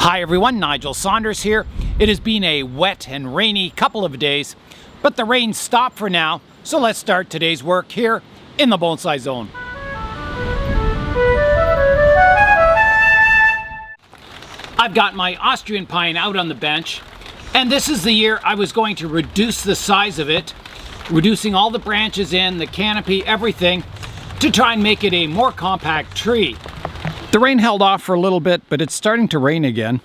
Hi everyone, Nigel Saunders here. It has been a wet and rainy couple of days, but the rain stopped for now, so let's start today's work here in the bonsai zone. I've got my Austrian Pine out on the bench, and this is the year I was going to reduce the size of it, reducing all the branches in, the canopy, everything, to try and make it a more compact tree. The rain held off for a little bit, but it's starting to rain again.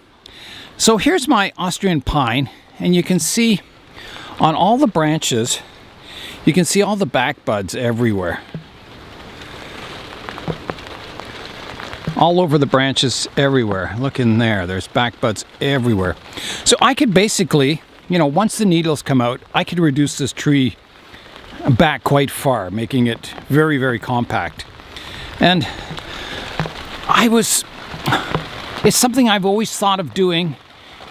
So here's my Austrian Pine, and you can see on all the branches, you can see all the back buds everywhere. All over the branches everywhere. Look in there, there's back buds everywhere. So I could basically, once the needles come out, I could reduce this tree back quite far, making it very, very compact. And it's something I've always thought of doing,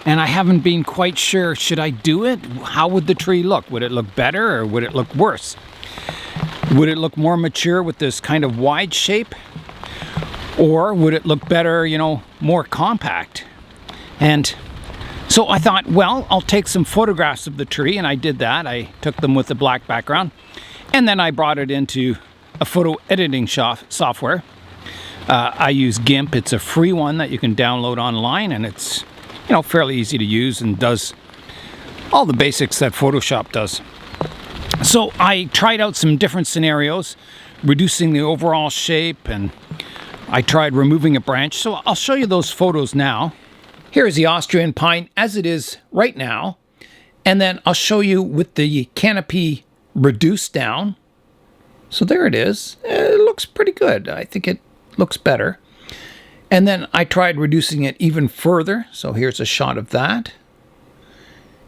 and I haven't been quite sure, should I do it? How would the tree look? Would it look better or would it look worse? Would it look more mature with this kind of wide shape? Or would it look better, more compact? And so I thought, well, I'll take some photographs of the tree, and I did that. I took them with a black background, and then I brought it into a photo editing software. I use GIMP. It's a free one that you can download online, and it's fairly easy to use and does all the basics that Photoshop does. So I tried out some different scenarios, reducing the overall shape, and I tried removing a branch. So I'll show you those photos now. Here is the Austrian Pine as it is right now, and then I'll show you with the canopy reduced down. So there it is. It looks pretty good. I think it looks better. And then I tried reducing it even further. So here's a shot of that.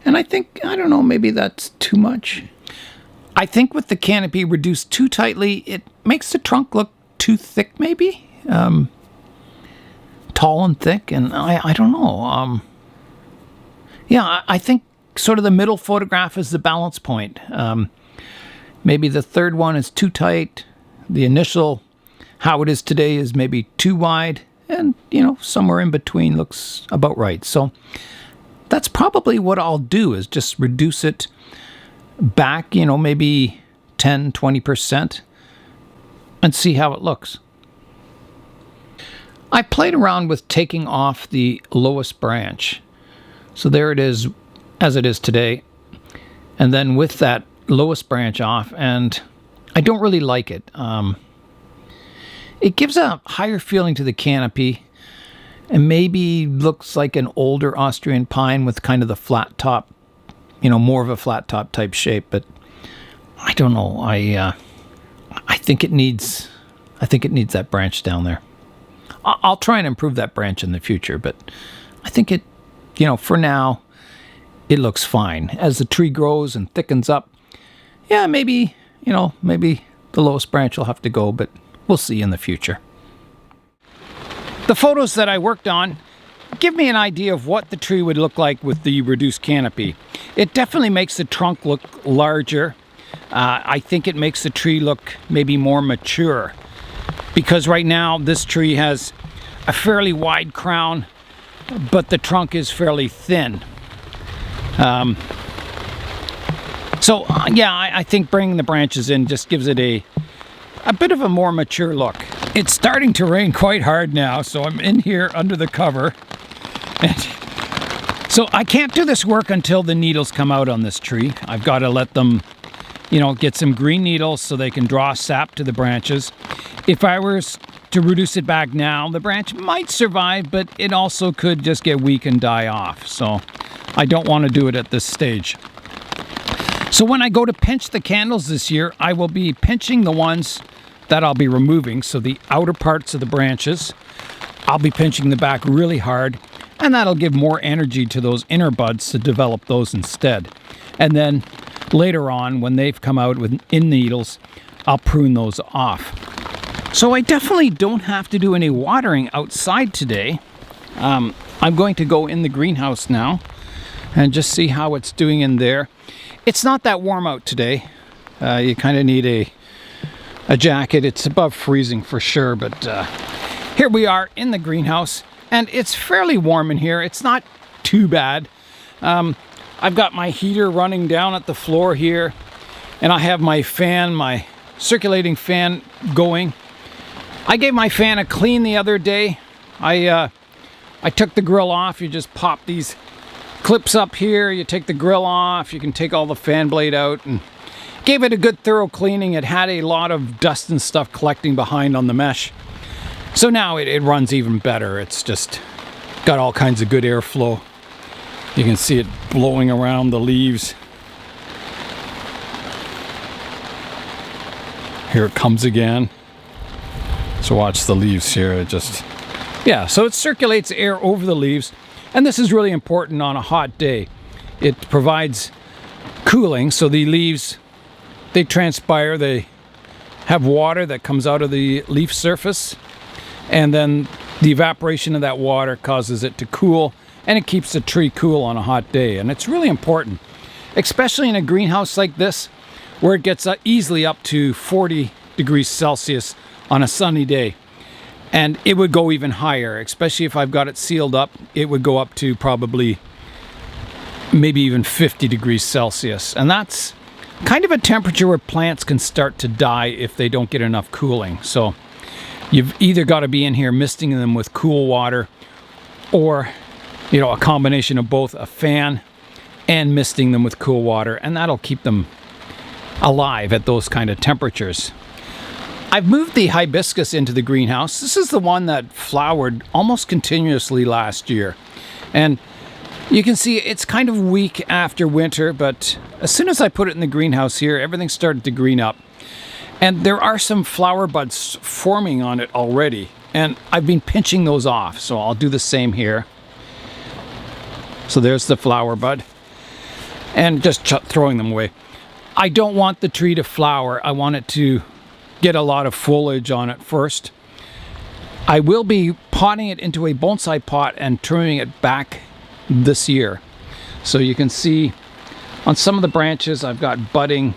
And I think, I don't know, maybe that's too much. I think with the canopy reduced too tightly, it makes the trunk look too thick maybe. Tall and thick, and I don't know. Yeah, I think sort of the middle photograph is the balance point. Maybe the third one is too tight. The initial, how it is today, is maybe too wide, and somewhere in between looks about right. So that's probably what I'll do, is just reduce it back, maybe 10-20%, and see how it looks. I played around with taking off the lowest branch. So there it is as it is today. And then with that lowest branch off, and I don't really like it. It gives a higher feeling to the canopy, and maybe looks like an older Austrian Pine with kind of the flat top, more of a flat top type shape. But I don't know. I think it needs that branch down there. I'll try and improve that branch in the future, but I think it, for now, it looks fine. As the tree grows and thickens up, yeah, maybe the lowest branch will have to go, but we'll see in the future. The photos that I worked on give me an idea of what the tree would look like with the reduced canopy. It definitely makes the trunk look larger. I think it makes the tree look maybe more mature, because right now this tree has a fairly wide crown, but the trunk is fairly thin. Yeah, I think bringing the branches in just gives it a bit of a more mature look. It's starting to rain quite hard now, so I'm in here under the cover. And so I can't do this work until the needles come out on this tree. I've got to let them, get some green needles so they can draw sap to the branches. If I were to reduce it back now, the branch might survive, but it also could just get weak and die off. So I don't want to do it at this stage. So when I go to pinch the candles this year, I will be pinching the ones that I'll be removing. So the outer parts of the branches, I'll be pinching the back really hard, and that'll give more energy to those inner buds to develop those instead. And then later on, when they've come out in needles, I'll prune those off. So I definitely don't have to do any watering outside today. I'm going to go in the greenhouse now and just see how it's doing in there. It's not that warm out today. You kind of need a jacket. It's above freezing for sure, but here we are in the greenhouse. And it's fairly warm in here. It's not too bad. I've got my heater running down at the floor here, and I have my fan, my circulating fan going. I gave my fan a clean the other day. I took the grill off. You just pop these clips up here, you take the grill off, you can take all the fan blade out, and gave it a good thorough cleaning. It had a lot of dust and stuff collecting behind on the mesh. So now it runs even better. It's just got all kinds of good airflow. You can see it blowing around the leaves. Here it comes again. So watch the leaves here. It just, yeah, so it circulates air over the leaves. And this is really important on a hot day. It provides cooling, so the leaves, they transpire, they have water that comes out of the leaf surface, and then the evaporation of that water causes it to cool, and it keeps the tree cool on a hot day. And it's really important, especially in a greenhouse like this, where it gets easily up to 40 degrees Celsius on a sunny day. And it would go even higher, especially if I've got it sealed up. It would go up to probably maybe even 50 degrees Celsius. And that's kind of a temperature where plants can start to die if they don't get enough cooling. So you've either got to be in here misting them with cool water, or, you know, a combination of both, a fan and misting them with cool water. And that'll keep them alive at those kind of temperatures. I've moved the hibiscus into the greenhouse. This is the one that flowered almost continuously last year. And you can see it's kind of weak after winter, but as soon as I put it in the greenhouse here, everything started to green up. And there are some flower buds forming on it already. And I've been pinching those off, so I'll do the same here. So there's the flower bud. And just throwing them away. I don't want the tree to flower. I want it to get a lot of foliage on it first. I will be potting it into a bonsai pot and trimming it back this year. So you can see on some of the branches I've got budding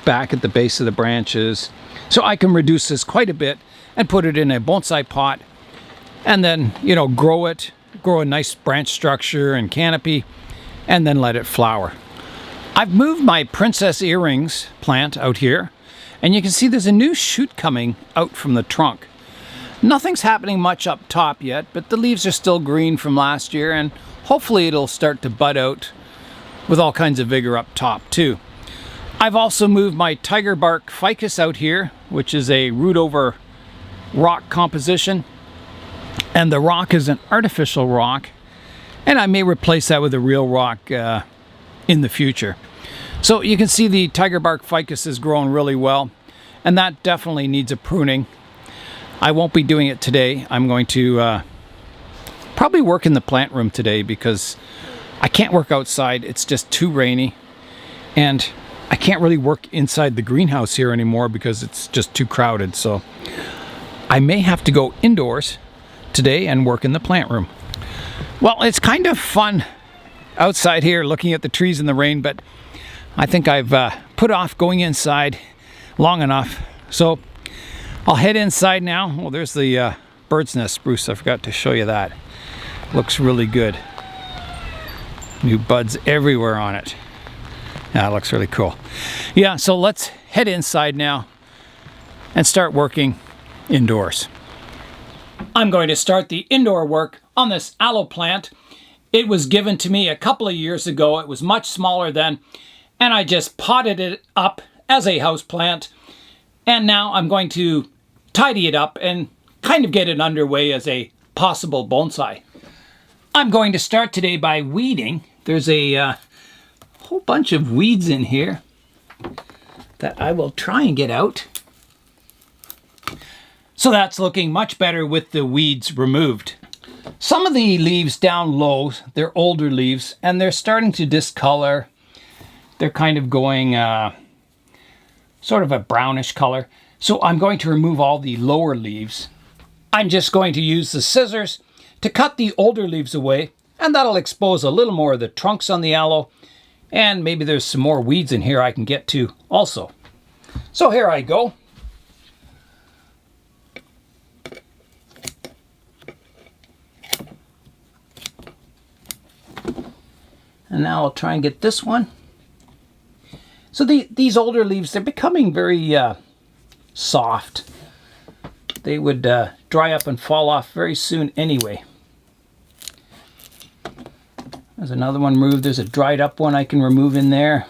back at the base of the branches. So I can reduce this quite a bit and put it in a bonsai pot, and then, you know, grow a nice branch structure and canopy, and then let it flower. I've moved my princess earrings plant out here, and you can see there's a new shoot coming out from the trunk. Nothing's happening much up top yet, but the leaves are still green from last year, and hopefully it'll start to bud out with all kinds of vigor up top too. I've also moved my tiger bark ficus out here, which is a root over rock composition. And the rock is an artificial rock, and I may replace that with a real rock in the future. So you can see the tiger bark ficus is growing really well, and that definitely needs a pruning. I won't be doing it today. I'm going to probably work in the plant room today because I can't work outside. It's just too rainy, and I can't really work inside the greenhouse here anymore because it's just too crowded. So I may have to go indoors today and work in the plant room. Well, it's kind of fun outside here looking at the trees in the rain, but I think I've put off going inside long enough. So I'll head inside now. Well, there's the bird's nest spruce. I forgot to show you that. Looks really good. New buds everywhere on it. Yeah, it looks really cool. Yeah, so let's head inside now and start working indoors. I'm going to start the indoor work on this aloe plant. It was given to me a couple of years ago. It was much smaller then, and I just potted it up as a house plant. And now I'm going to tidy it up and kind of get it underway as a possible bonsai. I'm going to start today by weeding. There's a whole bunch of weeds in here that I will try and get out. So that's looking much better with the weeds removed. Some of the leaves down low, they're older leaves, and they're starting to discolor. They're kind of going sort of a brownish color. So I'm going to remove all the lower leaves. I'm just going to use the scissors to cut the older leaves away, and that'll expose a little more of the trunks on the aloe, and maybe there's some more weeds in here I can get to also. So here I go. And now I'll try and get this one. So these older leaves, they're becoming very soft. They would dry up and fall off very soon anyway. There's another one removed. There's a dried up one I can remove in there.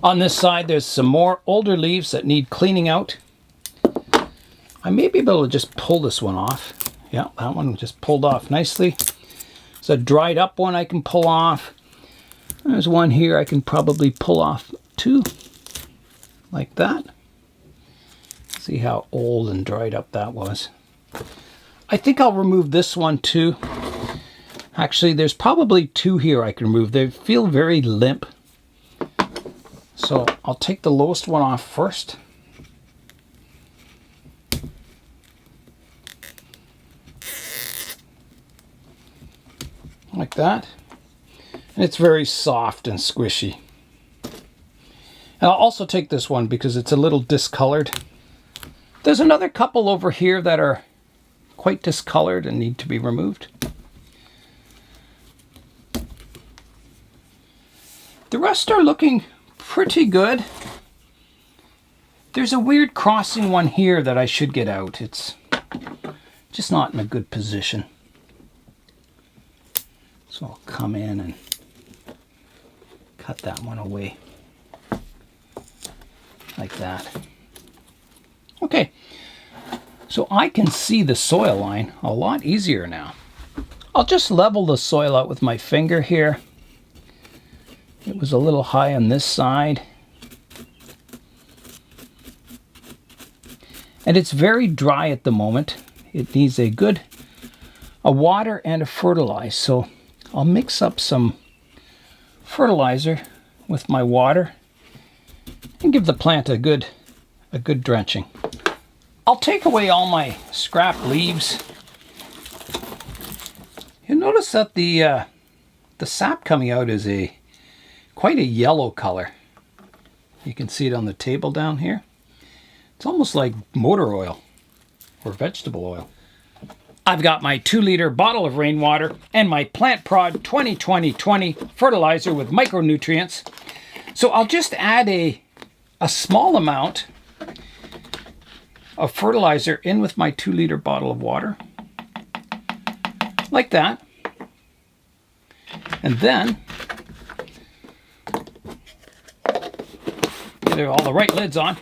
On this side, there's some more older leaves that need cleaning out. I may be able to just pull this one off. Yeah, that one just pulled off nicely. There's a dried up one I can pull off. There's one here I can probably pull off too, like that. See how old and dried up that was. I think I'll remove this one too. Actually, there's probably two here I can remove. They feel very limp. So I'll take the lowest one off first. Like that. And it's very soft and squishy. And I'll also take this one because it's a little discolored. There's another couple over here that are quite discolored and need to be removed. The rest are looking pretty good. There's a weird crossing one here that I should get out. It's just not in a good position. So I'll come in and cut that one away. Like that. Okay, so I can see the soil line a lot easier now. I'll just level the soil out with my finger here. It was a little high on this side. And it's very dry at the moment. It needs a water and a fertilizer. So I'll mix up some fertilizer with my water and give the plant a good drenching. I'll take away all my scrap leaves. You'll notice that the sap coming out is quite a yellow color. You can see it on the table down here. It's almost like motor oil or vegetable oil. I've got my 2-liter bottle of rainwater and my Plant Prod 20-20-20 fertilizer with micronutrients. So I'll just add a small amount of fertilizer in with my 2-liter bottle of water. Like that. And then get all the right lids on.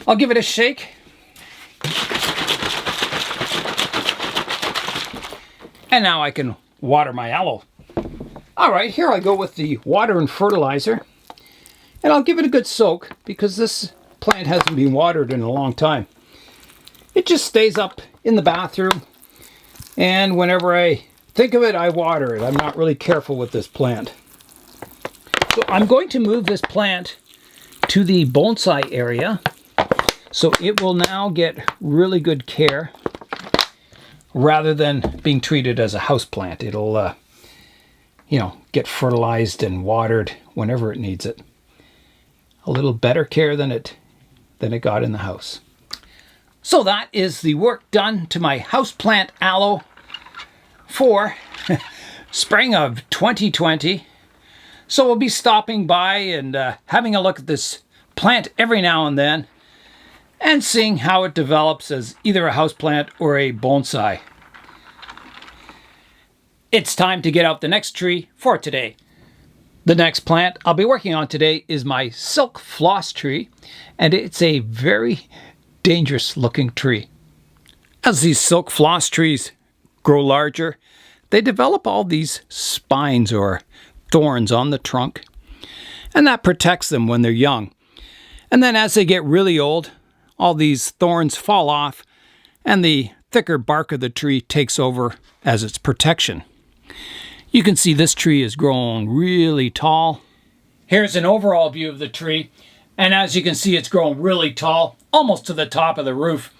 I'll give it a shake. And now I can water my aloe. All right, here I go with the water and fertilizer. And I'll give it a good soak because this plant hasn't been watered in a long time. It just stays up in the bathroom. And whenever I think of it, I water it. I'm not really careful with this plant. So I'm going to move this plant to the bonsai area. So it will now get really good care rather than being treated as a house plant. It'll, get fertilized and watered whenever it needs it. A little better care than it got in the house. So that is the work done to my houseplant aloe for spring of 2020. So we'll be stopping by and having a look at this plant every now and then and seeing how it develops as either a houseplant or a bonsai. It's time to get out the next tree for today. The next plant I'll be working on today is my Silk Floss tree, and it's a very dangerous looking tree. As these Silk Floss trees grow larger, they develop all these spines or thorns on the trunk, and that protects them when they're young. And then as they get really old, all these thorns fall off, and the thicker bark of the tree takes over as its protection. You can see this tree is grown really tall. Here's an overall view of the tree, and as you can see, it's grown really tall, almost to the top of the roof.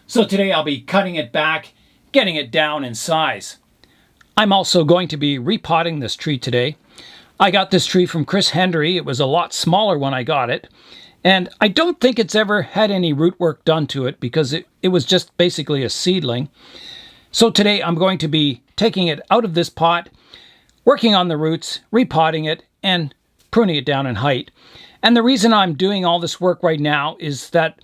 So today I'll be cutting it back, getting it down in size. I'm also going to be repotting this tree today. I got this tree from Chris Hendry. It was a lot smaller when I got it, and I don't think it's ever had any root work done to it because it was just basically a seedling. So today I'm going to be taking it out of this pot, working on the roots, repotting it, and pruning it down in height. And the reason I'm doing all this work right now is that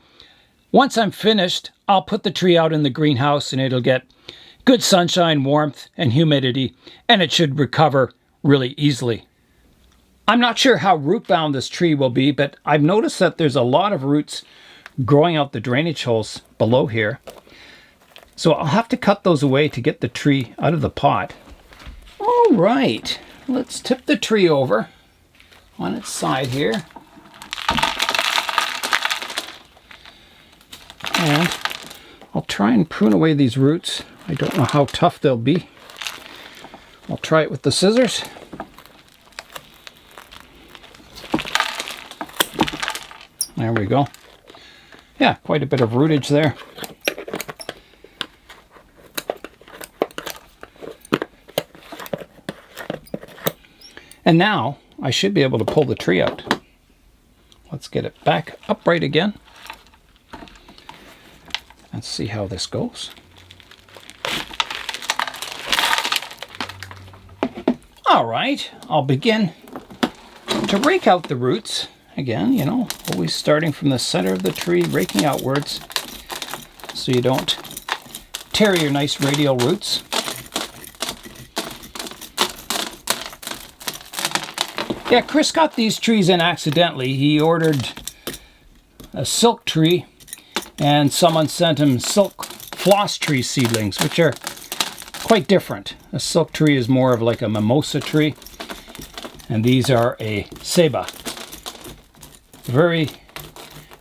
once I'm finished, I'll put the tree out in the greenhouse and it'll get good sunshine, warmth, and humidity, and it should recover really easily. I'm not sure how root bound this tree will be, but I've noticed that there's a lot of roots growing out the drainage holes below here. So I'll have to cut those away to get the tree out of the pot. All right, let's tip the tree over on its side here. And I'll try and prune away these roots. I don't know how tough they'll be. I'll try it with the scissors. There we go. Yeah, quite a bit of rootage there. And now I should be able to pull the tree out. Let's get it back upright again. Let's see how this goes. All right, I'll begin to rake out the roots. Again, you know, always starting from the center of the tree, raking outwards so you don't tear your nice radial roots. Yeah, Chris got these trees in accidentally. He ordered a silk tree and someone sent him silk floss tree seedlings, which are quite different. A silk tree is more of like a mimosa tree, and these are a Ceiba. Very,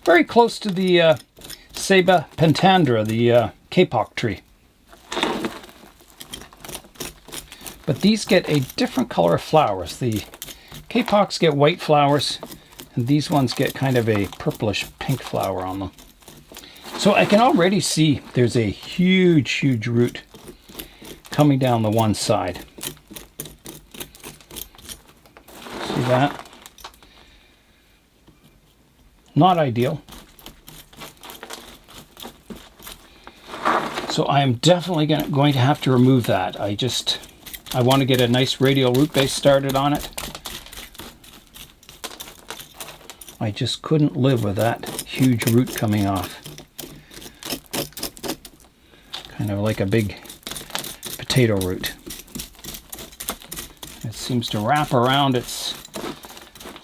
very close to the Ceiba pentandra, the kapok tree. But these get a different color of flowers. The kapoks get white flowers, and these ones get kind of a purplish pink flower on them. So I can already see there's a huge, huge root coming down the one side. See that? Not ideal. So I am definitely going to have to remove that. I want to get a nice radial root base started on it. I just couldn't live with that huge root coming off. Kind of like a big potato root. It seems to wrap around it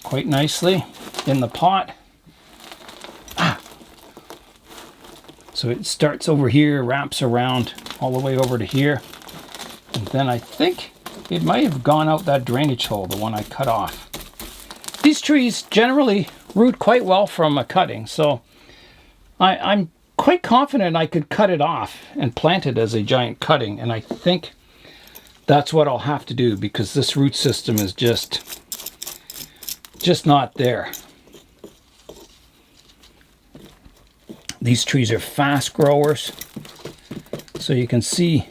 quite nicely in the pot. So it starts over here, wraps around all the way over to here. And then I think it might have gone out that drainage hole, the one I cut off. These trees generally root quite well from a cutting, so I'm quite confident I could cut it off and plant it as a giant cutting. And I think that's what I'll have to do because this root system is just not there. These trees are fast growers. So you can see,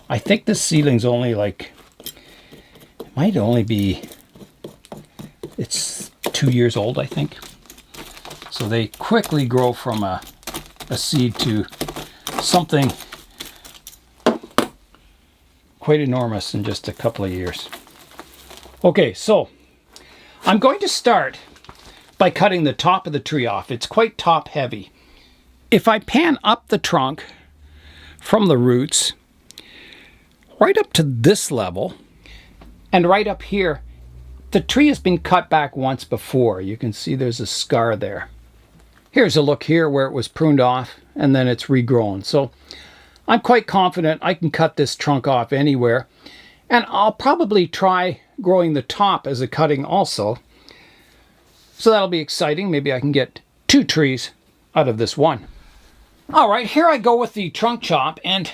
I think this seedling's only like, it might only be, it's 2 years old, I think. So they quickly grow from a seed to something quite enormous in just a couple of years. Okay, so I'm going to start by cutting the top of the tree off. It's quite top heavy. If I pan up the trunk from the roots, right up to this level, and right up here, the tree has been cut back once before. You can see there's a scar there. Here's a look here where it was pruned off, and then it's regrown. So I'm quite confident I can cut this trunk off anywhere, and I'll probably try growing the top as a cutting also. So that'll be exciting. Maybe I can get 2 trees out of this one. All right, here I go with the trunk chop, and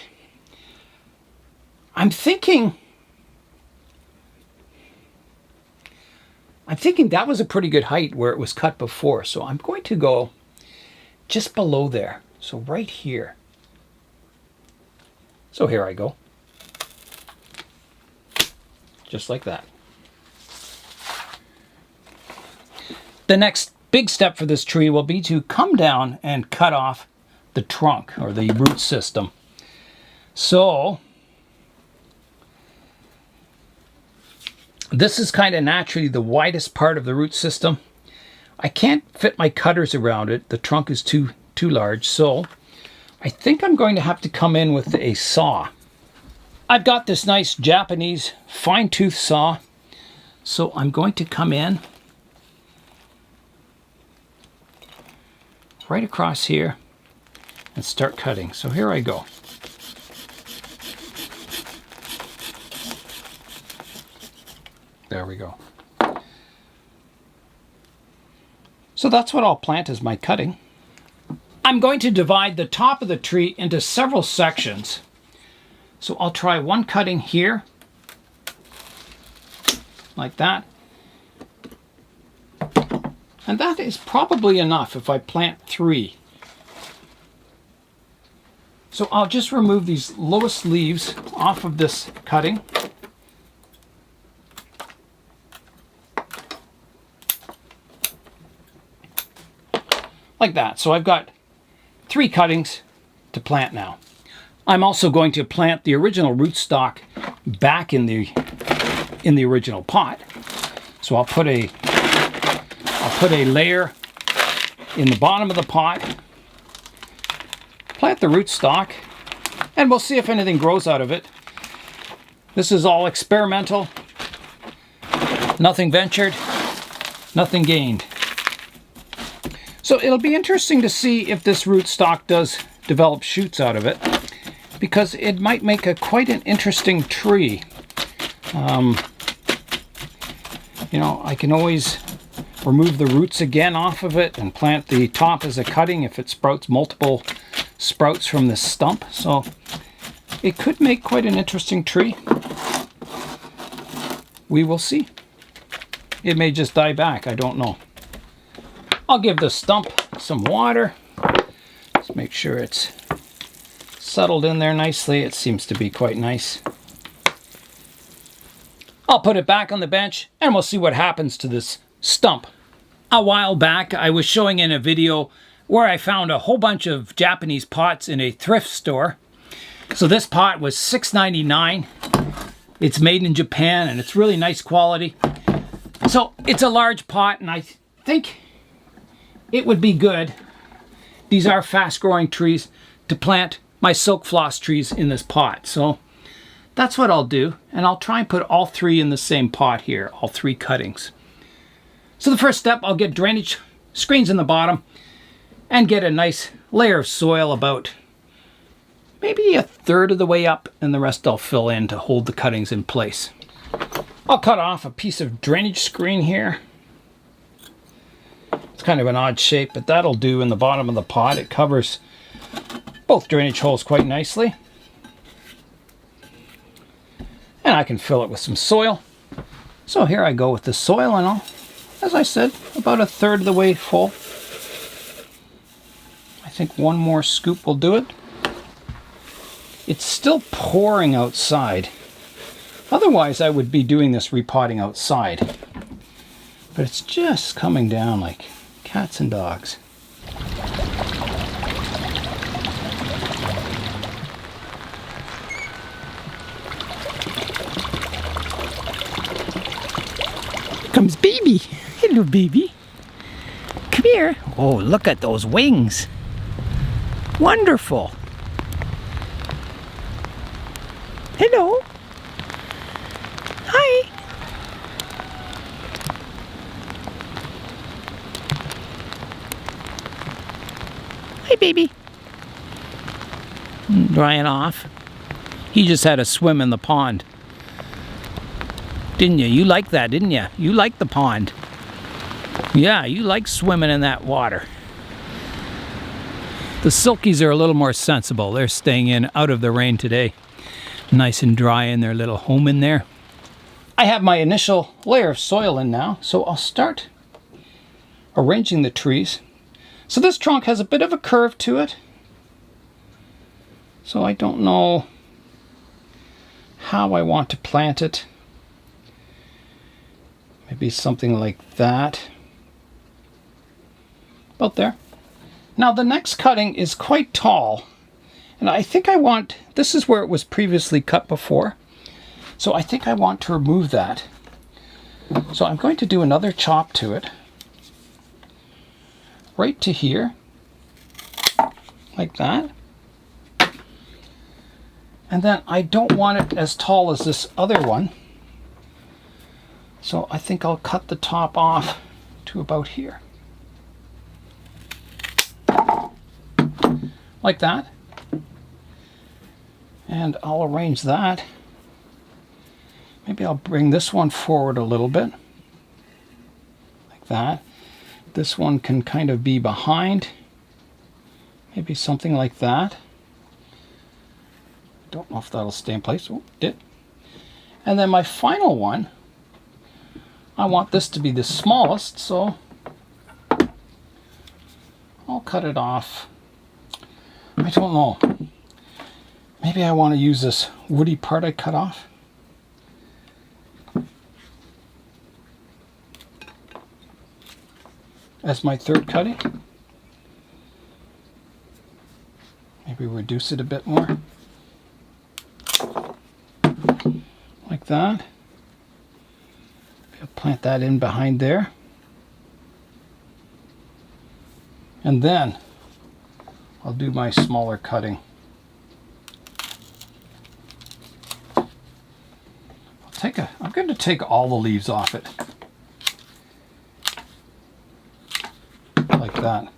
I'm thinking that was a pretty good height where it was cut before. So I'm going to go just below there. So right here. So here I go. Just like that. The next big step for this tree will be to come down and cut off the trunk or the root system. So This is kind of naturally the widest part of the root system. I can't fit my cutters around it. The trunk is too large, so I think I'm going to have to come in with a saw. I've got this nice Japanese fine-tooth saw, so I'm going to come in right across here and start cutting. So here I go. There we go. So that's what I'll plant as my cutting. I'm going to divide the top of the tree into several sections. So I'll try one cutting here, like that. And that is probably enough if I plant 3. So I'll just remove these lowest leaves off of this cutting. Like that. So I've got 3 cuttings to plant now. I'm also going to plant the original rootstock back in the original pot. So I'll put a layer in the bottom of the pot, plant the rootstock, and we'll see if anything grows out of it. This is all experimental. Nothing ventured, nothing gained. So it'll be interesting to see if this rootstock does develop shoots out of it, because it might make quite an interesting tree. You know, I can always remove the roots again off of it and plant the top as a cutting if it sprouts multiple sprouts from this stump. So it could make quite an interesting tree. We will see. It may just die back, I don't know. I'll give the stump some water. Let's make sure it's settled in there nicely. It seems to be quite nice. I'll put it back on the bench and we'll see what happens to this stump. A while back, I was showing in a video where I found a whole bunch of Japanese pots in a thrift store. So this pot was $6.99. It's made in Japan and it's really nice quality. So it's a large pot and I think it would be good, these are fast growing trees, to plant my silk floss trees in this pot. So that's what I'll do, and I'll try and put all 3 in the same pot here, all 3 cuttings. So the first step, I'll get drainage screens in the bottom and get a nice layer of soil about maybe 1/3 of the way up, and the rest I'll fill in to hold the cuttings in place. I'll cut off a piece of drainage screen here. It's kind of an odd shape, but that'll do in the bottom of the pot. It covers both drainage holes quite nicely. And I can fill it with some soil. So here I go with the soil, and I'll, as I said, about 1/3 of the way full. I think one more scoop will do it. It's still pouring outside. Otherwise, I would be doing this repotting outside. But it's just coming down like cats and dogs. Here comes baby. Hello, baby. Come here. Oh, look at those wings. Wonderful. Hello. Hi. Hi, baby. Drying off. He just had a swim in the pond. Didn't you? You like that, didn't you? You like the pond. Yeah, you like swimming in that water. The silkies are a little more sensible. They're staying in out of the rain today. Nice and dry in their little home in there. I have my initial layer of soil in now, so I'll start arranging the trees. So this trunk has a bit of a curve to it. So I don't know how I want to plant it. Maybe something like that. About there. Now the next cutting is quite tall. And I think I want, this is where it was previously cut before. So I think I want to remove that. So I'm going to do another chop to it, right to here, like that. And then I don't want it as tall as this other one, so I think I'll cut the top off to about here. Like that. And I'll arrange that. Maybe I'll bring this one forward a little bit, like that. This one can kind of be behind, maybe something like that. Don't know if that'll stay in place. Oh, it did. And then my final one, I want this to be the smallest, so I'll cut it off. I don't know. Maybe I want to use this woody part I cut off. As my third cutting. Maybe reduce it a bit more. Like that. Maybe I'll plant that in behind there. And then I'll do my smaller cutting. I'm going to take all the leaves off it. Like that.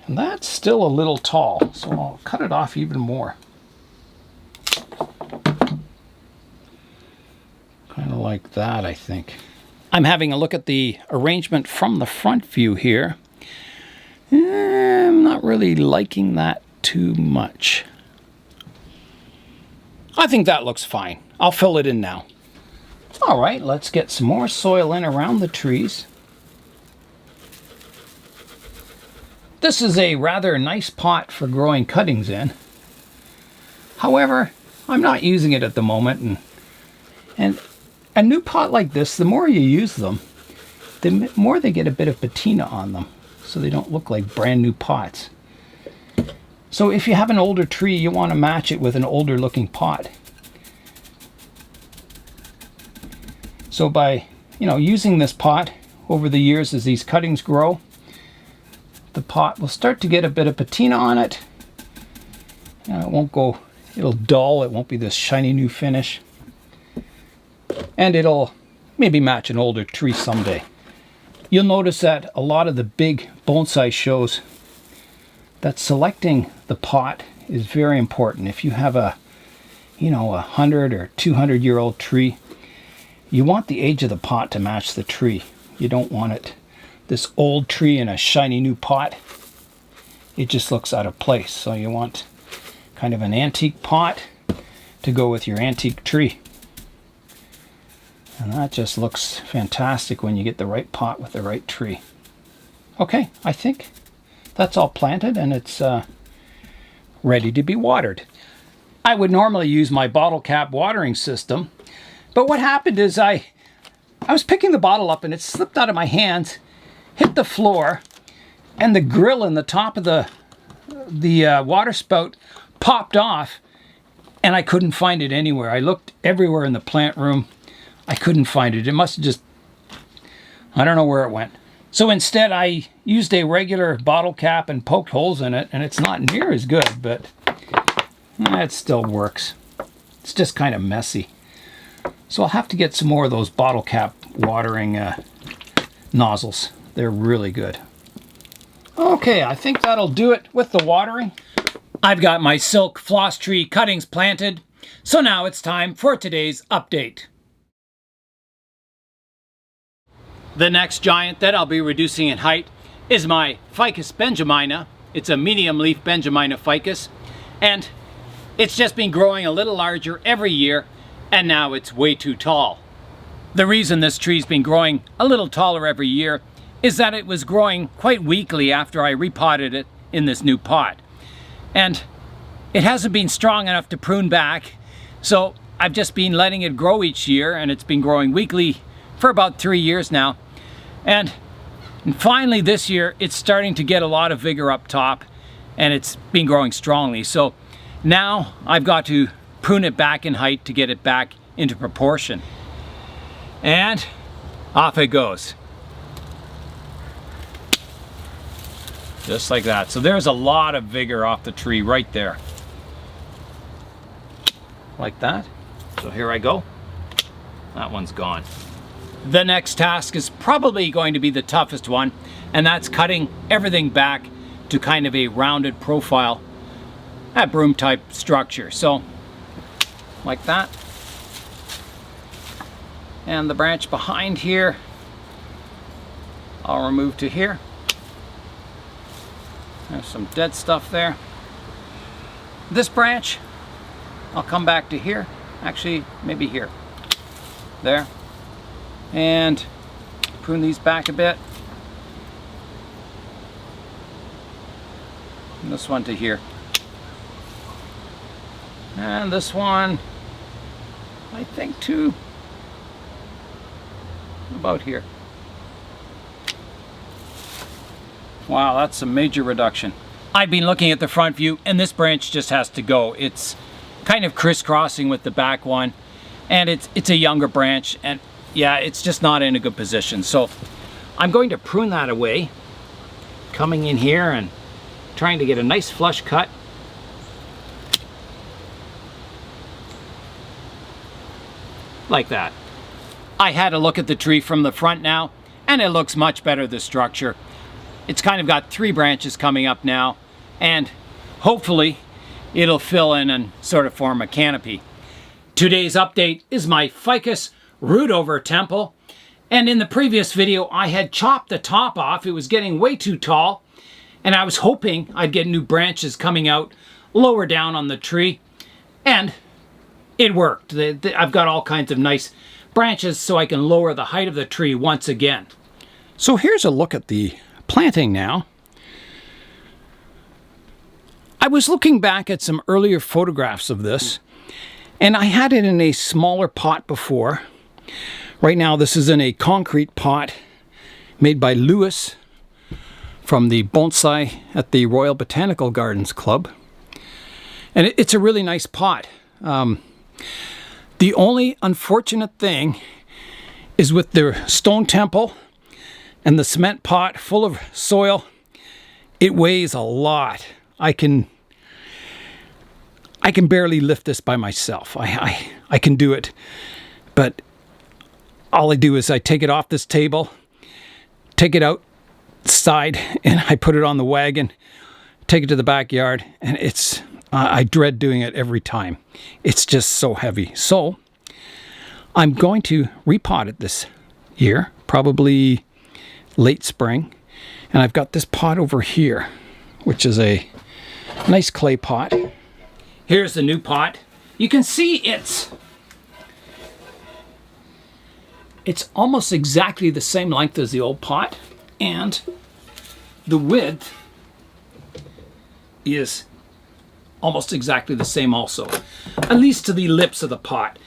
And that's still a little tall, so I'll cut it off even more. Kind of like that, I think. I'm having a look at the arrangement from the front view here. I'm not really liking that too much. I think that looks fine. I'll fill it in now. All right, let's get some more soil in around the trees. This is a rather nice pot for growing cuttings in. However, I'm not using it at the moment, and a new pot like this, the more you use them, the more they get a bit of patina on them, so they don't look like brand new pots. So if you have an older tree, you want to match it with an older looking pot. So by, using this pot over the years as these cuttings grow, the pot will start to get a bit of patina on it. It won't go, it'll dull, it won't be this shiny new finish. And it'll maybe match an older tree someday. You'll notice that a lot of the big bonsai shows that selecting the pot is very important. If you have a 100 or 200-year-old tree, you want the age of the pot to match the tree. You don't want it, this old tree in a shiny new pot. It just looks out of place. So you want kind of an antique pot to go with your antique tree. And that just looks fantastic when you get the right pot with the right tree. Okay, I think that's all planted and it's ready to be watered. I would normally use my bottle cap watering system, but what happened is I was picking the bottle up and it slipped out of my hands, hit the floor, and the grill in the top of the water spout popped off, and I couldn't find it anywhere. I looked everywhere in the plant room. I couldn't find it. It must have just, I don't know where it went. So instead I used a regular bottle cap and poked holes in it, and it's not near as good, but it still works. It's just kind of messy. So I'll have to get some more of those bottle cap watering nozzles. They're really good. Okay, I think that'll do it with the watering. I've got my silk floss tree cuttings planted, so now it's time for today's update. The next giant that I'll be reducing in height is my Ficus benjamina. It's a medium leaf benjamina ficus, and it's just been growing a little larger every year, and now it's way too tall. The reason this tree's been growing a little taller every year is that it was growing quite weakly after I repotted it in this new pot. And it hasn't been strong enough to prune back, so I've just been letting it grow each year, and it's been growing weakly for about 3 years now. And finally this year it's starting to get a lot of vigor up top, and it's been growing strongly. So now I've got to prune it back in height to get it back into proportion. And off it goes. Just like that. So there's a lot of vigor off the tree right there. Like that. So here I go. That one's gone. The next task is probably going to be the toughest one, and that's cutting everything back to kind of a rounded profile, a broom type structure. So like that. And the branch behind here, I'll remove to here. There's some dead stuff there. This branch, I'll come back to here. Actually, maybe here. There. And prune these back a bit. And this one to here. And this one, I think to about here. Wow, that's a major reduction. I've been looking at the front view and this branch just has to go. It's kind of crisscrossing with the back one, and it's a younger branch, and yeah, it's just not in a good position. So I'm going to prune that away, coming in here and trying to get a nice flush cut. Like that. I had a look at the tree from the front now, and it looks much better, the structure. It's kind of got 3 branches coming up now, and hopefully it'll fill in and sort of form a canopy. Today's update is my Ficus root over temple, and in the previous video I had chopped the top off. It was getting way too tall, and I was hoping I'd get new branches coming out lower down on the tree, and it worked. I've got all kinds of nice branches so I can lower the height of the tree once again. So here's a look at the planting now. I was looking back at some earlier photographs of this, and I had it in a smaller pot before. Right now this is in a concrete pot made by Lewis from the bonsai at the Royal Botanical Gardens Club, and it's a really nice pot. The only unfortunate thing is with the stone temple and the cement pot full of soil, it weighs a lot. I can barely lift this by myself. I can do it, but all I do is I take it off this table, take it outside, and I put it on the wagon, take it to the backyard, and I dread doing it every time. It's just so heavy. So I'm going to repot it this year, probably late spring. And I've got this pot over here, which is a nice clay pot. Here's the new pot. You can see it's almost exactly the same length as the old pot, and the width is almost exactly the same also, at least to the lips of the pot.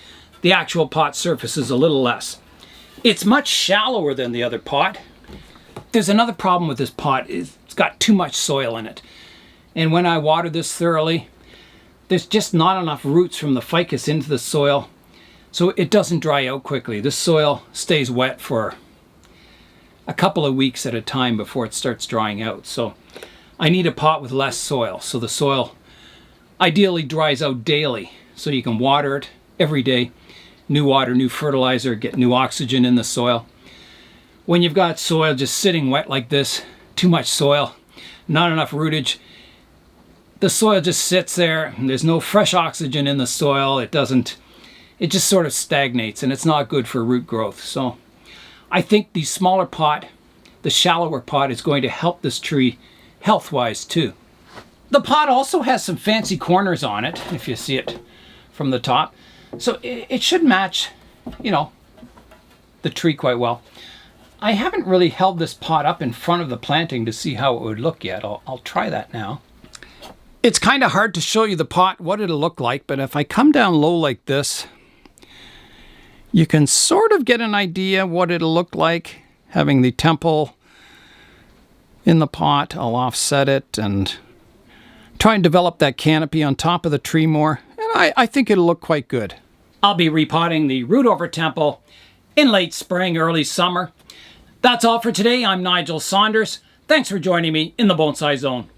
The actual pot surface is a little less. It's much shallower than the other pot. There's another problem with this pot. It's got too much soil in it, and when I water this thoroughly, there's just not enough roots from the ficus into the soil, so it doesn't dry out quickly. This soil stays wet for a couple of weeks at a time before it starts drying out. So I need a pot with less soil, so the soil ideally dries out daily, so you can water it every day. New water, new fertilizer, get new oxygen in the soil. When you've got soil just sitting wet like this, too much soil, not enough rootage, the soil just sits there and there's no fresh oxygen in the soil. It just sort of stagnates, and it's not good for root growth. So I think the smaller pot, the shallower pot, is going to help this tree health-wise too. The pot also has some fancy corners on it, if you see it from the top. So it should match, you know, the tree quite well. I haven't really held this pot up in front of the planting to see how it would look yet. I'll try that now. It's kind of hard to show you the pot, what it'll look like, but if I come down low like this, you can sort of get an idea what it'll look like, having the temple in the pot. I'll offset it and try and develop that canopy on top of the tree more, and I think it'll look quite good. I'll be repotting the root over temple in late spring, early summer. That's all for today. I'm Nigel Saunders. Thanks for joining me in the Bonsai Zone.